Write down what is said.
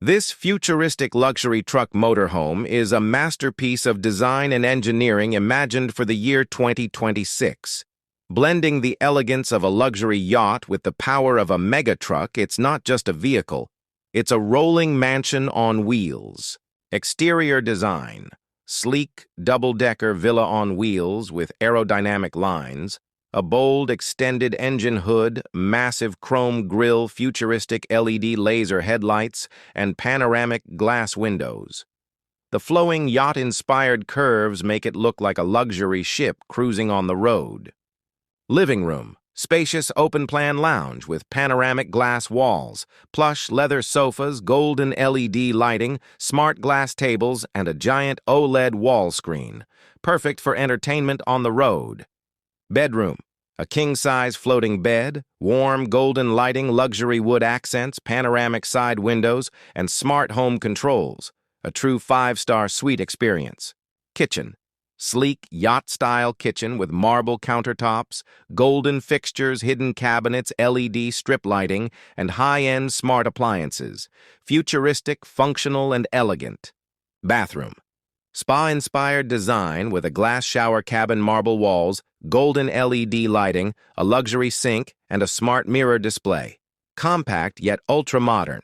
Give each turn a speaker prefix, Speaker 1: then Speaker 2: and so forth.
Speaker 1: This futuristic luxury truck motorhome is a masterpiece of design and engineering imagined for the year 2026. Blending the elegance of a luxury yacht with the power of a mega truck, it's not just a vehicle, it's a rolling mansion on wheels. Exterior design: sleek, double-decker villa on wheels with aerodynamic lines, a bold, extended engine hood, massive chrome grille, futuristic LED laser headlights, and panoramic glass windows. The flowing yacht-inspired curves make it look like a luxury ship cruising on the road. Living room: spacious open-plan lounge with panoramic glass walls, plush leather sofas, golden LED lighting, smart glass tables, and a giant OLED wall screen, perfect for entertainment on the road. Bedroom: a king-size floating bed, warm golden lighting, luxury wood accents, panoramic side windows, and smart home controls. A true 5-star suite experience. Kitchen: sleek yacht-style kitchen with marble countertops, golden fixtures, hidden cabinets, LED strip lighting, and high-end smart appliances. Futuristic, functional, and elegant. Bathroom: spa-inspired design with a glass shower cabin, marble walls, golden LED lighting, a luxury sink, and a smart mirror display. Compact yet ultra-modern.